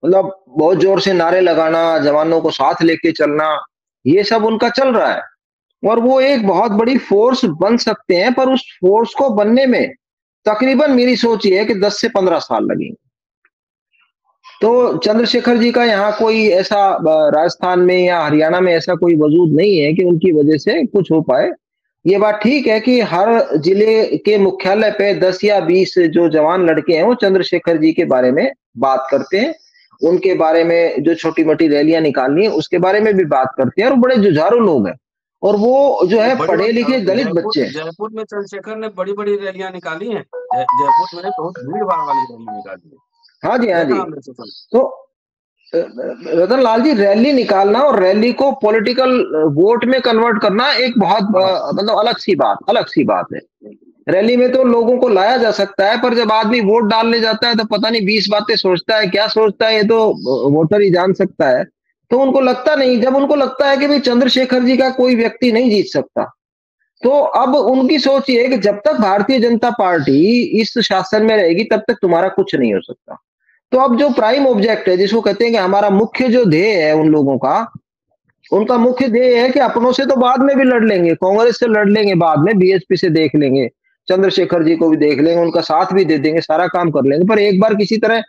मतलब बहुत जोर से नारे लगाना, जवानों को साथ लेके चलना, ये सब उनका चल रहा है। और वो एक बहुत बड़ी फोर्स बन सकते हैं, पर उस फोर्स को बनने में तकरीबन मेरी सोच ये है कि 10 से 15 साल लगेंगे। तो चंद्रशेखर जी का यहाँ कोई ऐसा राजस्थान में या हरियाणा में ऐसा कोई वजूद नहीं है कि उनकी वजह से कुछ हो पाए। ये बात ठीक है कि हर जिले के मुख्यालय पे 10 या 20 जो जवान लड़के हैं वो चंद्रशेखर जी के बारे में बात करते हैं, उनके बारे में जो छोटी मोटी रैलियां निकालनी है उसके बारे में भी बात करते हैं, और बड़े जुझारू लोग हैं, और वो जो तो है बड़ी पढ़े बड़ी लिखे दलित जयपुर बच्चे हैं। जयपुर में चंद्रशेखर ने बड़ी बड़ी रैलियां निकाली हैं। जयपुर में बहुत भीड़ भाड़ वाली रैली निकाली है, हाँ जी, हाँ देखा जी। हमने सोशल। तो रतन लाल जी, रैली निकालना और रैली को पॉलिटिकल वोट में कन्वर्ट करना एक बहुत हाँ, मतलब अलग सी बात है। रैली में तो लोगों को लाया जा सकता है, पर जब आदमी वोट डालने जाता है तो पता नहीं 20 बातें सोचता है, क्या सोचता है ये तो वोटर ही जान सकता है। तो उनको लगता नहीं, जब उनको लगता है कि भाई चंद्रशेखर जी का कोई व्यक्ति नहीं जीत सकता, तो अब उनकी सोच ये है कि जब तक भारतीय जनता पार्टी इस शासन में रहेगी तब तक तुम्हारा कुछ नहीं हो सकता। तो अब जो प्राइम ऑब्जेक्ट है, जिसको कहते हैं कि हमारा मुख्य जो ध्येय है उन लोगों का, उनका मुख्य ध्येय है कि अपनों से तो बाद में भी लड़ लेंगे, कांग्रेस से लड़ लेंगे, बाद में बीएसपी से देख लेंगे, चंद्रशेखर जी को भी देख लेंगे, उनका साथ भी दे देंगे, सारा काम कर लेंगे, पर एक बार किसी तरह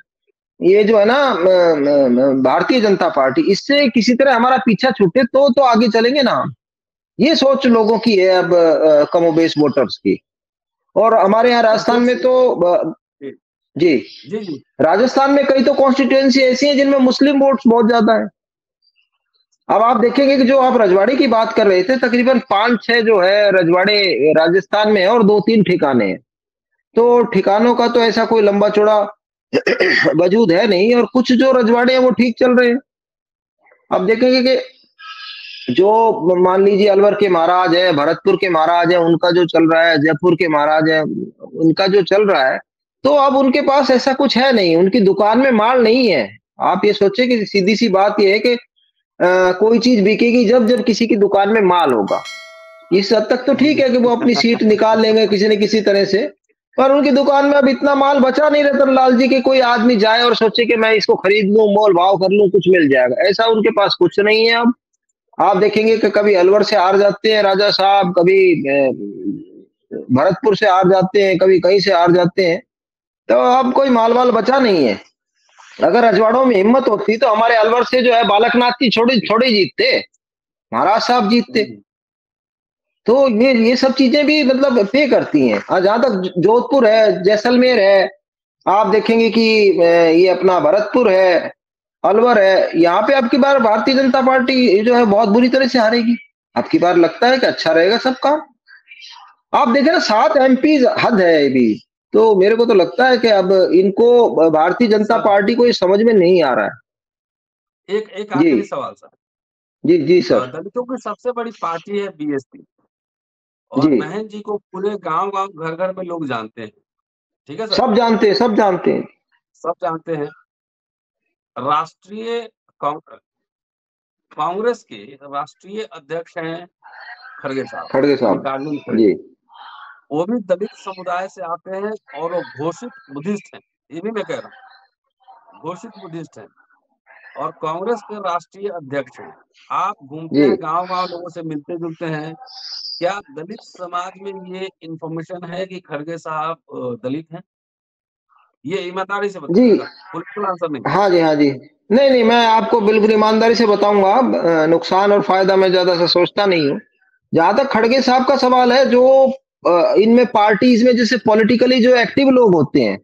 ये जो है ना भारतीय जनता पार्टी, इससे किसी तरह हमारा पीछा छूटे तो आगे चलेंगे ना। ये सोच लोगों की है अब, कमोबेश वोटर्स की। और हमारे यहाँ राजस्थान अध्यक्ष में तो जी जी, जी जी। राजस्थान में कई तो कॉन्स्टिट्यूएंसी ऐसी हैं जिनमें मुस्लिम वोट्स बहुत ज्यादा है। अब आप देखेंगे कि जो आप रजवाड़ी की बात कर रहे थे, तकरीबन 5-6 जो है रजवाड़े राजस्थान में है और 2-3 ठिकाने हैं। तो ठिकानों का तो ऐसा कोई लंबा चौड़ा वजूद है नहीं, और कुछ जो रजवाड़े हैं वो ठीक चल रहे हैं। अब देखेंगे कि जो मान लीजिए अलवर के महाराज है, भरतपुर के महाराज है, उनका जो चल रहा है, जयपुर के महाराज है, उनका जो चल रहा है, तो अब उनके पास ऐसा कुछ है नहीं, उनकी दुकान में माल नहीं है। आप ये सोचिए कि सीधी सी बात ये है कि कोई चीज बिकेगी जब जब किसी की दुकान में माल होगा। इस हद तक तो ठीक है कि वो अपनी सीट निकाल लेंगे किसी न किसी तरह से, पर उनकी दुकान में अब इतना माल बचा नहीं रतन लाल जी कि कोई आदमी जाए और सोचे कि मैं इसको खरीद लूं, मोल भाव कर लूं, कुछ मिल जाएगा। ऐसा उनके पास कुछ नहीं है। अब आप देखेंगे कि कभी अलवर से हार जाते हैं राजा साहब, कभी भरतपुर से हार जाते हैं, कभी कहीं से हार जाते हैं, तो अब कोई माल वाल बचा नहीं है। अगर रजवाड़ों में हिम्मत होती तो हमारे अलवर से जो है बालकनाथ की छोड़े छोड़े जीतते, महाराज साहब जीतते। तो ये सब चीजें भी मतलब पे करती हैं। और जहां तक जोधपुर है, जैसलमेर है, आप देखेंगे कि ये अपना भरतपुर है, अलवर है, यहाँ पे अब की बार भारतीय जनता पार्टी जो है बहुत बुरी तरह से हारेगी। अब की बार लगता है कि अच्छा रहेगा सब काम। आप देखें ना, 7 MP हद है अभी। तो मेरे को तो लगता है कि अब इनको भारतीय जनता पार्टी को ये समझ में नहीं आ रहा है। एक आखिरी सवाल सर। जी जी सर। दलितों की सबसे बड़ी पार्टी है BSP, और जी बहन जी को पूरे गांव गांव घर घर में लोग जानते हैं, ठीक है सर, सब जानते हैं, सब जानते हैं, सब जानते हैं। राष्ट्रीय कांग्रेस के राष्ट्रीय अध्यक्ष हैं खड़गे साहब, खड़गे साहब मल्लिकार्जुन जी। खड़गे। वो भी दलित समुदाय से आते हैं और वो घोषित बुद्धिस्ट हैं, ये भी मैं कह रहा हूँ, घोषित बुद्धिस्ट हैं, और कांग्रेस के राष्ट्रीय अध्यक्ष हैं। आप घूमते हैं गांव गांव, लोगों से मिलते जुलते हैं, क्या दलित समाज में ये इंफॉर्मेशन है कि खड़गे साहब दलित हैं? ये ईमानदारी से जी बताइएगा, बिल्कुल आंसर नहीं। हाँ जी, हाँ जी। नहीं, नहीं, मैं आपको बिल्कुल ईमानदारी से बताऊँगा। नुकसान और फ़ायदा मैं ज़्यादा सा सोचता नहीं हूँ। जहाँ तक खड़गे साहब का सवाल है, जो इनमें पार्टीज़ में जैसे पॉलिटिकली जो एक्टिव लोग होते हैं,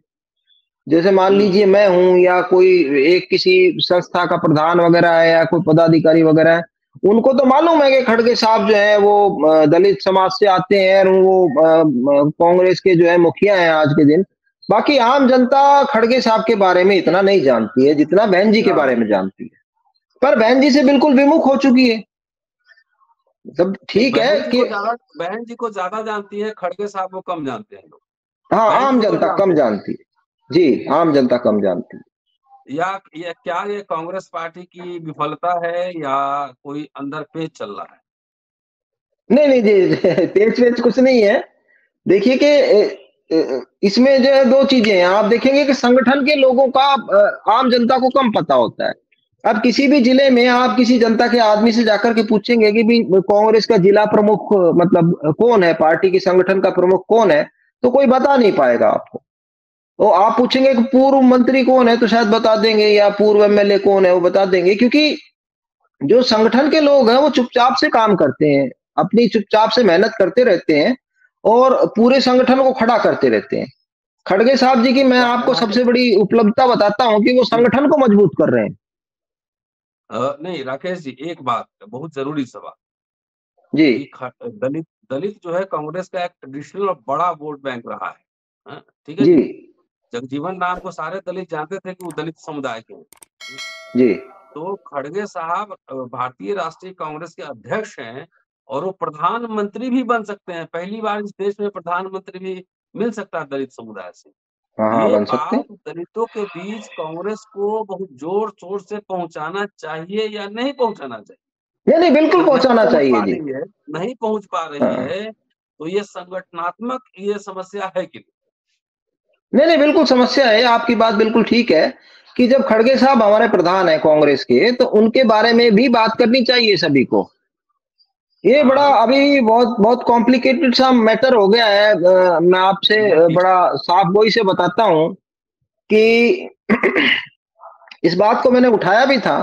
जैसे मान लीजिए मैं हूँ या कोई एक किसी संस्था का प्रधान वगैरह है या कोई पदाधिकारी वगैरह है, उनको तो मालूम है कि खड़गे साहब जो है वो दलित समाज से आते हैं और वो कांग्रेस के जो है मुखिया हैं आज के दिन। बाकी आम जनता खड़गे साहब के बारे में इतना नहीं जानती है जितना बहन जी के बारे में जानती है, पर बहन जी से बिल्कुल विमुख हो चुकी है। सब ठीक है कि बहन जी को ज्यादा जानती है, खड़गे साहब को कम जानते हैं लोग। हाँ, आम जनता कम जानती है जी, आम जनता कम जानती है। या क्या ये कांग्रेस पार्टी की विफलता है या कोई अंदर पेच चल रहा है? नहीं नहीं जी, पेच वेच कुछ नहीं है। देखिए कि इसमें जो है 2 चीजें हैं। आप देखेंगे कि संगठन के लोगों का आम जनता को कम पता होता है। अब किसी भी जिले में आप किसी जनता के आदमी से जाकर के पूछेंगे कि भी कांग्रेस का जिला प्रमुख मतलब कौन है, पार्टी के संगठन का प्रमुख कौन है, तो कोई बता नहीं पाएगा आपको। तो आप पूछेंगे कि पूर्व मंत्री कौन है, तो शायद बता देंगे, या पूर्व MLA कौन है, वो बता देंगे। क्योंकि जो संगठन के लोग हैं वो चुपचाप से काम करते हैं, अपनी चुपचाप से मेहनत करते रहते हैं और पूरे संगठन को खड़ा करते रहते हैं। खड़गे साहब जी की मैं आपको सबसे बड़ी उपलब्धता बताता हूं कि वो संगठन को मजबूत कर रहे हैं। नहीं राकेश जी, एक बात बहुत जरूरी सवाल जी कि दलित दलित जो है कांग्रेस का एक ट्रेडिशनल और बड़ा वोट बैंक रहा है, ठीक है जी जी। जगजीवन राम को सारे दलित जानते थे कि वो दलित समुदाय के हैं। जी तो खड़गे साहब भारतीय राष्ट्रीय कांग्रेस के अध्यक्ष हैं और वो प्रधानमंत्री भी बन सकते हैं। पहली बार इस देश में प्रधानमंत्री भी मिल सकता है दलित समुदाय से। हाँ हाँ, ये बन सकते हैं। बात दलितों के बीच कांग्रेस को बहुत जोर शोर से पहुंचाना चाहिए या नहीं पहुंचाना चाहिए? नहीं नहीं, बिल्कुल अगर नहीं पहुंचाना पहुंच चाहिए पा जी। रही है, नहीं पहुंच पा रही हाँ, है, तो ये संगठनात्मक ये समस्या है कि नहीं नहीं, बिल्कुल समस्या है। आपकी बात बिल्कुल ठीक है कि जब खड़गे साहब हमारे प्रधान है कांग्रेस के, तो उनके बारे में भी बात करनी चाहिए सभी को। ये बड़ा अभी बहुत बहुत कॉम्प्लिकेटेड सा मैटर हो गया है। मैं आपसे बड़ा साफ गोई से बताता हूं कि इस बात को मैंने उठाया भी था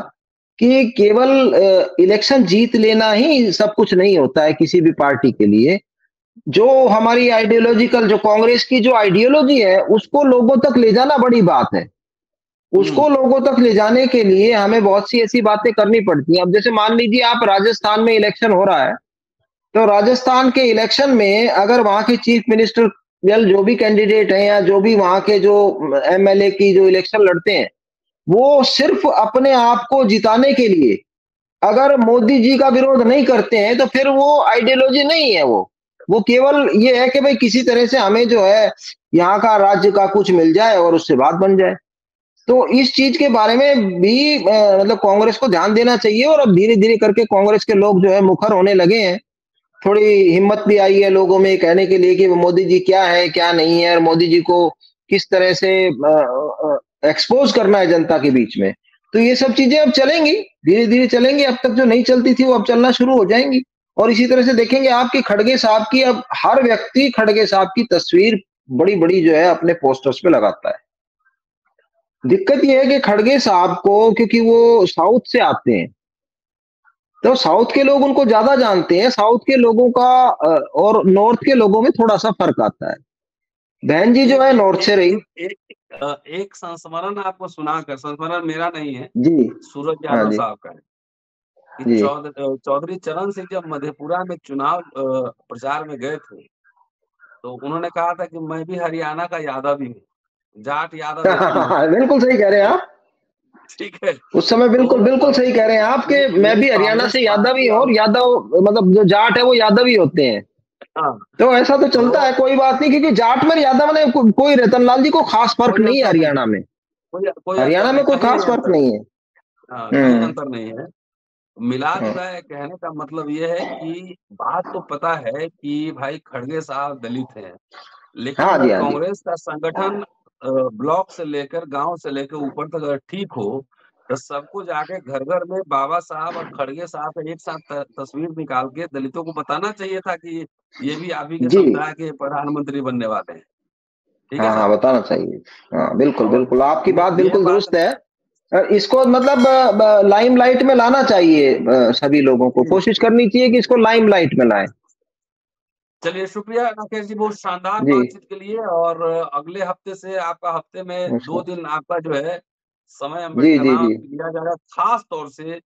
कि केवल इलेक्शन जीत लेना ही सब कुछ नहीं होता है किसी भी पार्टी के लिए। जो हमारी आइडियोलॉजिकल, जो कांग्रेस की जो आइडियोलॉजी है, उसको लोगों तक ले जाना बड़ी बात है। उसको लोगों तक ले जाने के लिए हमें बहुत सी ऐसी बातें करनी पड़ती हैं। अब जैसे मान लीजिए आप राजस्थान में इलेक्शन हो रहा है, तो राजस्थान के इलेक्शन में अगर वहाँ के चीफ मिनिस्टर या जो भी कैंडिडेट हैं या जो भी वहाँ के जो एमएलए की जो इलेक्शन लड़ते हैं, वो सिर्फ अपने आप को जिताने के लिए अगर मोदी जी का विरोध नहीं करते हैं, तो फिर वो आइडियोलॉजी नहीं है वो केवल ये है कि भाई किसी तरह से हमें जो है यहाँ का राज्य का कुछ मिल जाए और उससे बात बन जाए। तो इस चीज के बारे में भी मतलब कांग्रेस को ध्यान देना चाहिए, और अब धीरे धीरे करके कांग्रेस के लोग जो है मुखर होने लगे हैं। थोड़ी हिम्मत भी आई है लोगों में कहने के लिए कि मोदी जी क्या है क्या नहीं है, और मोदी जी को किस तरह से एक्सपोज करना है जनता के बीच में। तो ये सब चीजें अब चलेंगी, धीरे धीरे चलेंगी। अब तक जो नहीं चलती थी वो अब चलना शुरू हो जाएंगी। और इसी तरह से देखेंगे आपकी खड़गे साहब की, अब हर व्यक्ति खड़गे साहब की तस्वीर बड़ी बड़ी जो है अपने पोस्टर्स पे लगाता है। दिक्कत यह है कि खड़गे साहब को, क्योंकि वो साउथ से आते हैं, तो साउथ के लोग उनको ज्यादा जानते हैं। साउथ के लोगों का और नॉर्थ के लोगों में थोड़ा सा फर्क आता है। बहन जी जो है नॉर्थ से रही। एक संस्मरण आपको सुनाकर, संस्मरण मेरा नहीं है, जी सूरज हाँ यादव जी साहब का है कि जी चौधरी चरण सिंह जब मधेपुरा में चुनाव प्रचार में गए थे, तो उन्होंने कहा था कि मैं भी हरियाणा का यादव ही हूँ, जाट यादव एक ही होता है। बिल्कुल सही कह रहे हैं आप। ठीक है। उस समय बिल्कुल बिल्कुल सही कह रहे हैं आप कि मैं भी हरियाणा से यादव ही हूँ, और यादव मतलब जो जाट है वो यादव ही होते हैं। हाँ, तो ऐसा तो चलता है, कोई बात नहीं, क्योंकि जाट में यादव में कोई रतनलाल जी को खास फर्क नहीं है हरियाणा में। कोई अंतर हरियाणा नहीं, में कोई कहीं खास नहीं फर्क अंतर, नहीं है। हाँ, कहीं हम्म अंतर नहीं है। मिला जुला है, कहने का मतलब ये है कि बात तो पता है कि भाई खड़गे साहब दलित हैं, लेकिन हाँ अगर जी हाँ जी कांग्रेस का संगठन ब्लॉक से लेकर गांव से लेकर ऊपर तक अगर ठीक हो, तो सबको जाके घर घर में बाबा साहब और खड़गे साहब का एक साथ तस्वीर निकाल के दलितों को बताना चाहिए था कि ये भी आप ही के जी। समुदाय के प्रधानमंत्री बनने वाले हैं। ठीक है हाँ हाँ साहब। बताना चाहिए। हाँ बिल्कुल और बिल्कुल, आपकी बात ये बिल्कुल बात दुरुस्त है। इसको मतलब लाइमलाइट में लाना चाहिए। सभी लोगों को कोशिश करनी चाहिए कि इसको लाइमलाइट में लाएं। चलिए, शुक्रिया राकेश जी, बहुत शानदार जी बातचीत के लिए। और अगले हफ्ते से आपका, हफ्ते में 2 नमस्कार। दिन आपका जो है समय जी अम्बेडकर जी नाम जी लिया जाएगा, खास तौर से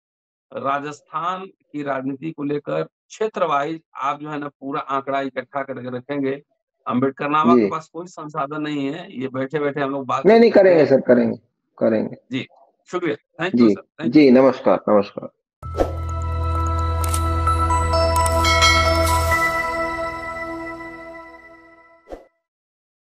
राजस्थान की राजनीति को लेकर क्षेत्र वाइज आप जो है ना पूरा आंकड़ा इकट्ठा करके रखेंगे। अम्बेडकर नामा जी के पास कोई संसाधन नहीं है, ये बैठे बैठे हम लोग नहीं बातचीत नहीं करते करेंगे हैं। सर, करेंगे करेंगे। जी, शुक्रिया, थैंक यू जी सर, थैंक यू। जी नमस्कार नमस्कार।